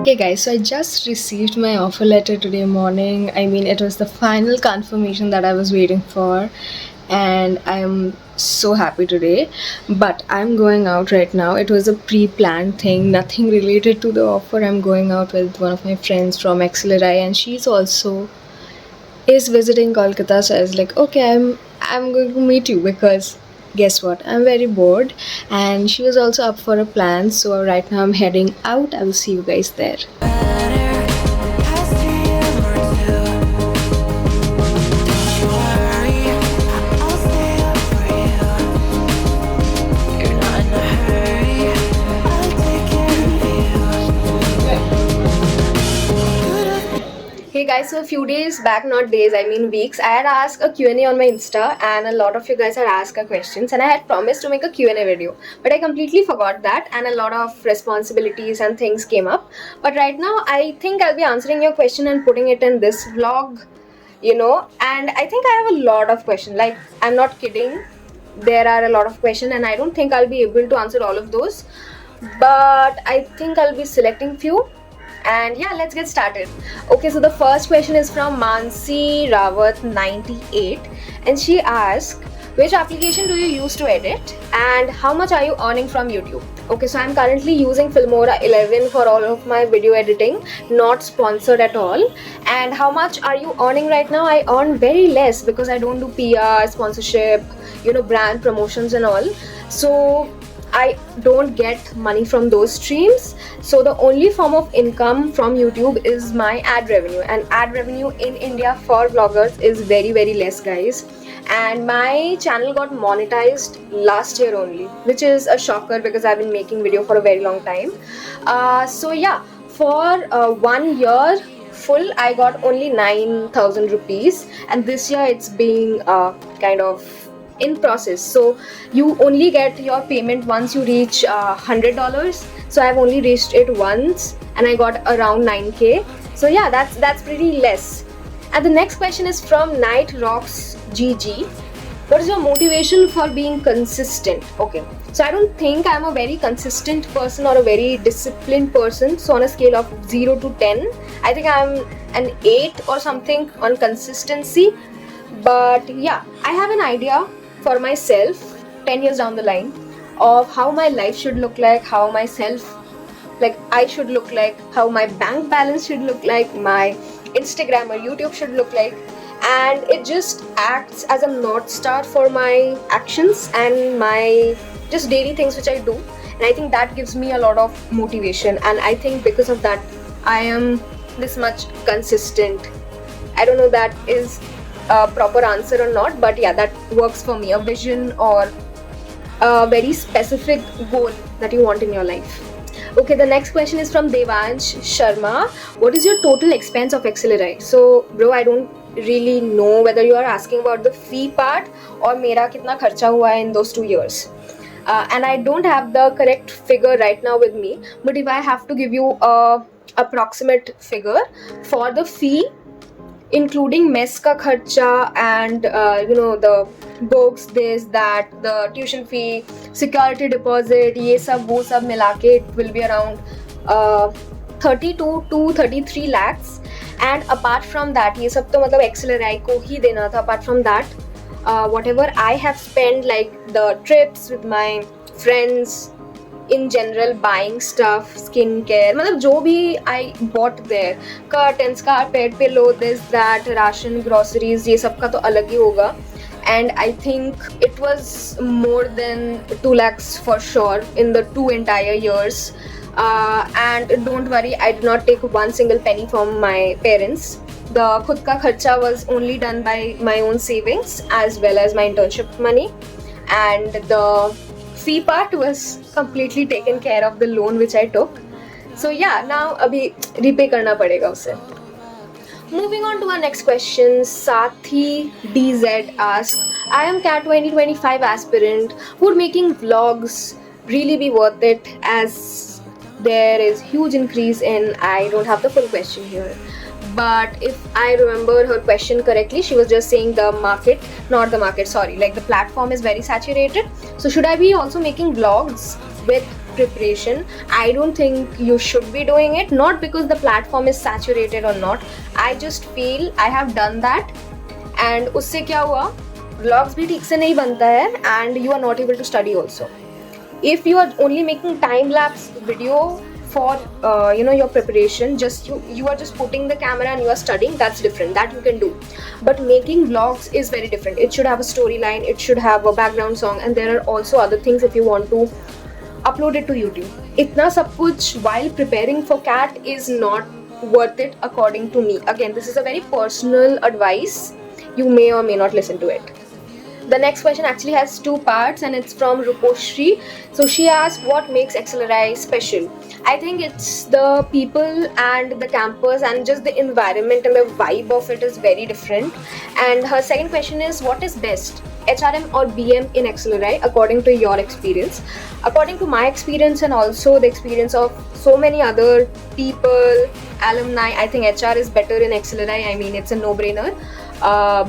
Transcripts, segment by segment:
Okay, guys, so I just received my offer letter today morning. I mean, it was the final confirmation that I was waiting for, and I am so happy today. But I'm going out right now. It was a pre planned thing, nothing related to the offer. I'm going out with one of my friends from XLRI, and she's also is visiting Kolkata. So I was like, okay, I'm going to meet you because guess what? I'm very bored, and she was also up for a plan. So right now I'm heading out. I will see you guys there. Hey guys, so a few days back, not days, I mean weeks, I had asked a Q&A on my Insta, and a lot of you guys had asked questions, and I had promised to make a Q&A video, but I completely forgot that, and a lot of responsibilities and things came up. But right now I think I'll be answering your question and putting it in this vlog, and I think I have a lot of questions. Like, I'm not kidding, there are a lot of questions, and I don't think I'll be able to answer all of those, but I think I'll be selecting few. And yeah, let's get started. Okay, so the first question is from Mansi Rawat 98, and she asked, which application do you use to edit and how much are you earning from YouTube? Okay, so I'm currently using Filmora 11 for all of my video editing, not sponsored at all. And how much are you earning right now? I earn very less because I don't do PR, sponsorship, brand promotions and all. So I don't get money from those streams. So the only form of income from YouTube is my ad revenue, and ad revenue in India for vloggers is very, very less, guys. And my channel got monetized last year only, which is a shocker because I've been making video for a very long time. So yeah, for 1 year full I got only 9,000 rupees, and this year it's being kind of in process. So you only get your payment once you reach $100. So I've only reached it once and I got around 9k. So yeah, that's pretty less. And the next question is from Night Rocks GG. What is your motivation for being consistent? Okay, so I don't think I'm a very consistent person or a very disciplined person. So on a scale of 0 to 10, I think I'm an 8 or something on consistency. But yeah, I have an idea for myself 10 years down the line of how my life should look like, how myself, like I should look like, how my bank balance should look like, my Instagram or YouTube should look like, and it just acts as a north star for my actions and my just daily things which I do. And I think that gives me a lot of motivation, and I think because of that I am this much consistent. I don't know that is a proper answer or not, but yeah, that works for me. A vision or a very specific goal that you want in your life. Okay, the next question is from Devansh Sharma. What is your total expense of XLRI? So bro, I don't really know whether you are asking about the fee part or mera kitna kharcha hua hai in those 2 years. And I don't have the correct figure right now with me, but if I have to give you a approximate figure for the fee, including mess ka kharcha and the books, this, that, the tuition fee, security deposit, ye sab wo sab milake, it will be around 32 to 33 lakhs. And apart from that, ye sab to matlab XLRI ko hi dena tha. Apart from that, whatever I have spent, like the trips with my friends, in general, buying stuff, skincare, मतलब जो भी I bought there, curtains, carpet, pillow, this, that, ration, groceries, ये सब का तो अलग ही होगा. And I think it was more than 2 lakhs for sure in the 2 entire years. And don't worry, I did not take one single penny from my parents. The khud ka kharcha was only done by my own savings as well as my internship money, and the fee part was completely taken care of, the loan which I took. So yeah, now abhi repay karna padega usse. Moving on to our next question, Sathi DZ asks, I am CAT 2025 aspirant. Would making vlogs really be worth it, as there is huge increase in, I don't have the full question here, but if I remember her question correctly, she was just saying the market, not the market, sorry, like the platform is very saturated. So should I be also making vlogs with preparation? I don't think you should be doing it, not because the platform is saturated or not. I just feel I have done that, and उससे क्या हुआ, vlogs भी ठीक से नहीं बनता है, and you are not able to study also. If you are only making time lapse video for your preparation, just you are just putting the camera and you are studying, that's different, that you can do. But making vlogs is very different. It should have a storyline, it should have a background song, and there are also other things if you want to upload it to YouTube. Itna sab kuch while preparing for CAT is not worth it according to me. Again, this is a very personal advice, you may or may not listen to it. The next question actually has two parts, and it's from Ruposhri. So she asked, what makes XLRI special? I think it's the people and the campus and just the environment and the vibe of it is very different. And her second question is, what is best, HRM or BM in XLRI according to your experience? According to my experience and also the experience of so many other people, alumni, I think HR is better in XLRI. I mean, it's a no-brainer.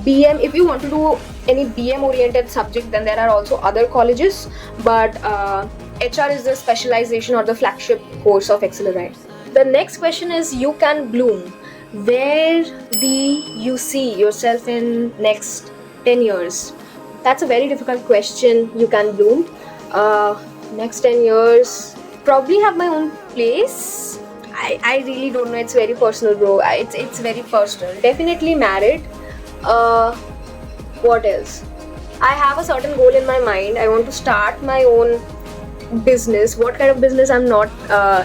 BM, if you want to do any BM oriented subject, then there are also other colleges, but HR is the specialization or the flagship course of XLRI. The next question is, you can bloom. Where do you see yourself in next 10 years? That's a very difficult question. You can bloom. Next 10 years, probably have my own place. I really don't know. It's very personal, bro. It's very personal. Definitely married. What else? I have a certain goal in my mind. I want to start my own business. What kind of business I'm not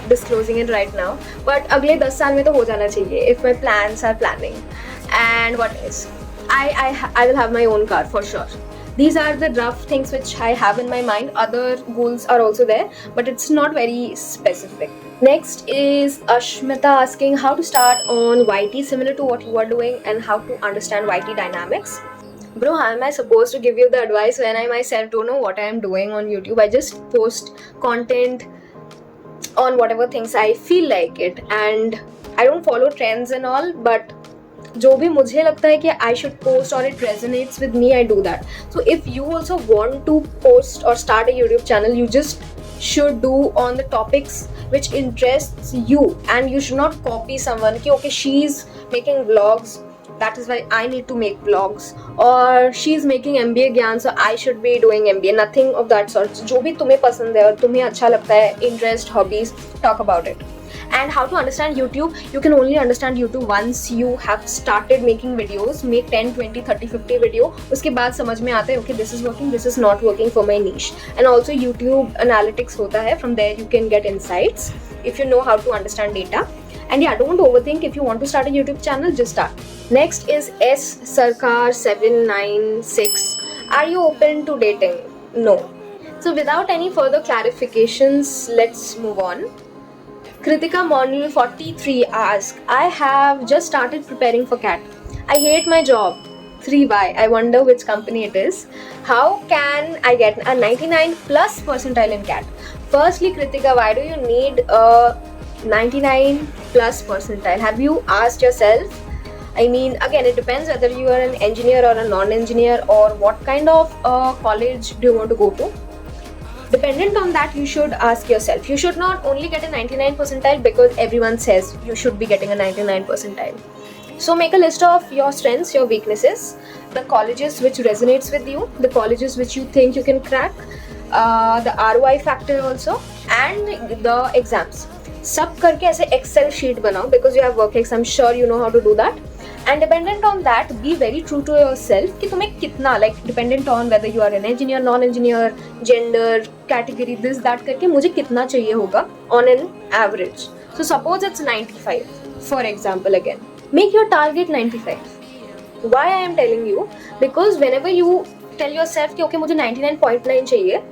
disclosing it right now. But अगले 10 साल में तो हो जाना चाहिए if my plans are planning. And what else? I will have my own car for sure. These are the rough things which I have in my mind. Other goals are also there, but it's not very specific. Next is Ashmita asking how to start on YT similar to what you are doing and how to understand YT dynamics. Bro, how am I supposed to give you the advice when I myself don't know what I am doing on YouTube? I just post content on whatever things I feel like it, and I don't follow trends and all, but जो भी मुझे लगता है कि I should post or it resonates with me, I do that. So if you also want to post or start a YouTube channel, you just should do on the topics which interests you, and you should not copy someone कि okay, she's making vlogs, that is why I need to make vlogs, or she's making MBA ज्ञान, so I should be doing MBA. Nothing of that sort. जो भी तुम्हें पसंद है और तुम्हें अच्छा लगता है, interest, hobbies, talk about it. And how to understand YouTube? You can only understand YouTube once you have started making videos. Make 10, 20, 30, 50 video. उसके बाद समझ में आता है okay, this is working, this is not working for my niche. And also YouTube analytics होता है. From there you can get insights if you know how to understand data. And yeah, don't overthink. If you want to start a YouTube channel, just start. Next is S Sarkar 796. Are you open to dating? No. So without any further clarifications, let's move on. Kritika Monil 43 asks, I have just started preparing for CAT. I hate my job. 3Y. I wonder which company it is. How can I get a 99 plus percentile in CAT? Firstly, Kritika, why do you need a 99 plus percentile? Have you asked yourself? I mean, again, it depends whether you are an engineer or a non-engineer, or what kind of college do you want to go to. Dependent on that, you should ask yourself. You should not only get a 99 percentile because everyone says you should be getting a 99 percentile. So make a list of your strengths, your weaknesses, the colleges which resonates with you, the colleges which you think you can crack, the ROI factor also, and the exams. सब करके ऐसे Excel sheet बनाओ because you have work, I'm sure you know how to do that. And dependent on that, be very true to yourself कि तुम्हें कितना, like dependent on whether you are an engineer, non-engineer, gender, category, this, that करके मुझे कितना चाहिए होगा on an average. So suppose it's 95, for example again. Make your target 95. Why I am telling you? Because whenever you tell yourself कि okay मुझे 99.9 चाहिए,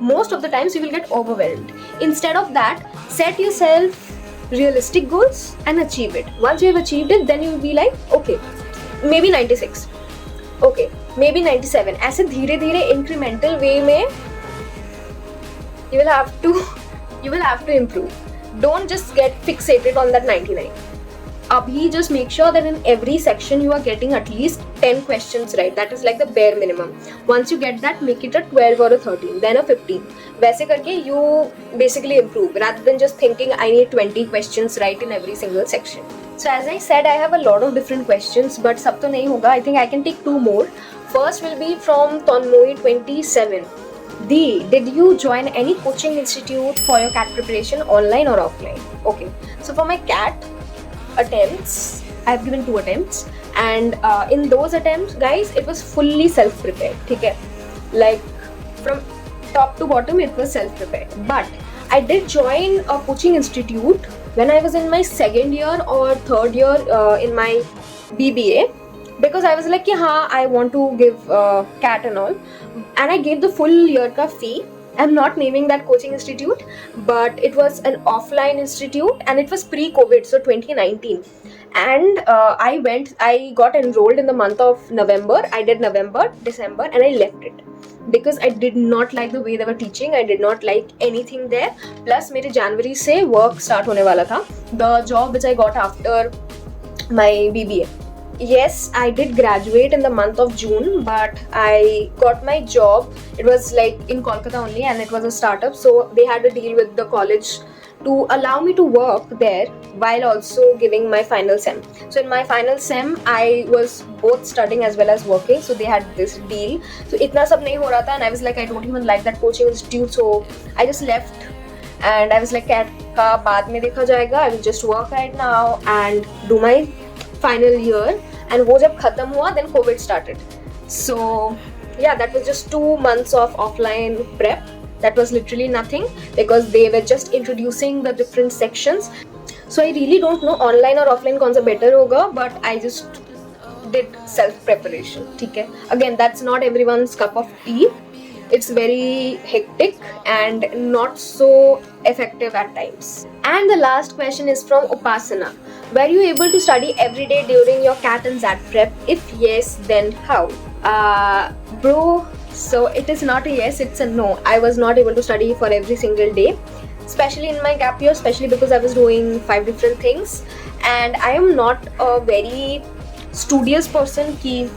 most of the times you will get overwhelmed. Instead of that, set yourself realistic goals and achieve it. Once you have achieved it, then you will be like, okay, maybe 96, okay, maybe 97. ऐसे धीरे धीरे incremental way में you will have to improve. Don't just get fixated on that 99. Abhi, just make sure that in every section you are getting at least 10 questions right. That is like the bare minimum. Once you get that, make it a 12 or a 13, then a 15. वैसे करके you basically improve rather than just thinking I need 20 questions right in every single section. So as I said, I have a lot of different questions, but सब तो नहीं होगा. I think I can take 2 more. First will be from Tonmoi27. Did you join any coaching institute for your CAT preparation, online or offline? Okay, so for my CAT attempts, I've given 2 attempts, and in those attempts, guys, it was fully self-prepared. Okay, like from top to bottom, it was self-prepared. But I did join a coaching institute when I was in my second year or third year in my BBA, because I was like, yeah, I want to give CAT and all, and I gave the full year ka fee. I'm not naming that coaching institute, but it was an offline institute and it was pre-COVID, so 2019. And I got enrolled in the month of November. I did November, December, and I left it because I did not like the way they were teaching. I did not like anything there. Plus, मेरे January से work start होने वाला था. The job which I got after my BBA. Yes, I did graduate in the month of June, but I got my job. It was like in Kolkata only, and it was a startup, so they had a deal with the college to allow me to work there while also giving my final sem. So in my final sem, I was both studying as well as working, so they had this deal. So itna sab nahi ho raha tha, and I was like, I don't even like that coaching institute, so I just left. And I was like, CAT ka baad mein dekha jayega, I will just work right now and do my final year. And वो जब खत्म हुआ, then COVID started. So yeah, that was just 2 months of offline prep. That was literally nothing because they were just introducing the different sections. So I really don't know online or offline कौन सा better होगा, but I just did self preparation. ठीक है. Again, that's not everyone's cup of tea. It's very hectic and not so effective at times. And the last question is from Upasana. Were you able to study every day during your CAT and ZAT prep? If yes, then how? Bro, so it is not a yes, it's a no. I was not able to study for every single day, especially in my gap year, especially because I was doing 5 different things. And I am not a very studious person ki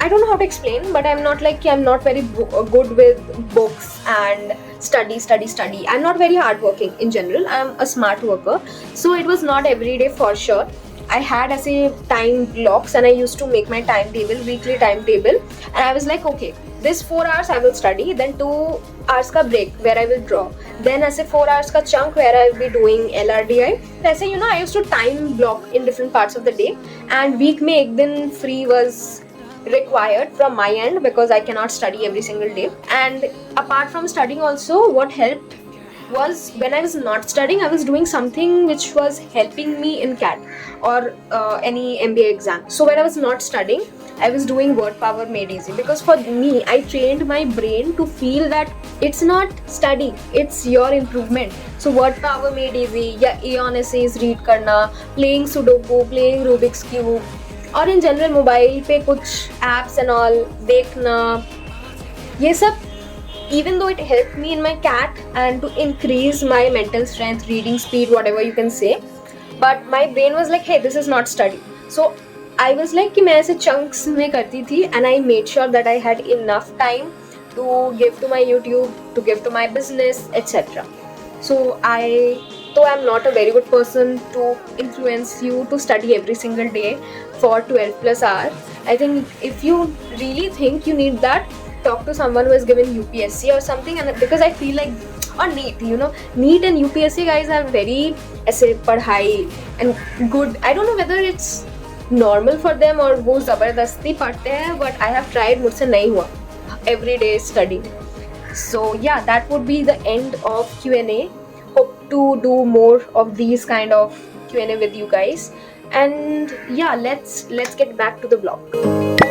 I don't know how to explain, but I'm not very good with books and study. I'm not very hardworking in general. I'm a smart worker. So it was not every day for sure. I had as a time blocks and I used to make my timetable, weekly timetable. And I was like, okay, this 4 hours I will study, then 2 hours ka break where I will draw. Then as a 4 hours ka chunk where I will be doing LRDI. So, I used to time block in different parts of the day. And week mein ek din free was required from my end because I cannot study every single day. And apart from studying also, what helped was when I was not studying, I was doing something which was helping me in CAT or any MBA exam. So when I was not studying, I was doing word power made easy, because for me, I trained my brain to feel that it's not study, it's your improvement. So word power made easy, या Aeon essays read करना, playing Sudoku, playing Rubik's Cube, और in general mobile पे कुछ apps and all देखना, ये सब even though it helped me in my CAT and to increase my mental strength, reading speed, whatever you can say, but my brain was like, hey, this is not study. So I was like कि मैं ऐसे chunks में करती थी, and I made sure that I had enough time to give to my YouTube, to give to my business, etc. So I'm not a very good person to influence you to study every single day for 12 plus hours. I think if you really think you need that, talk to someone who has given UPSC or something. And because I feel like, or NEET, NEET and UPSC guys are very ऐसे पढ़ाई and good. I don't know whether it's normal for them or वो ज़बरदस्ती पढ़ते हैं, but I have tried, मुझसे नहीं हुआ everyday study. So yeah, that would be the end of Q&A. Hope to do more of these kind of Q&A with you guys. And yeah, let's get back to the vlog.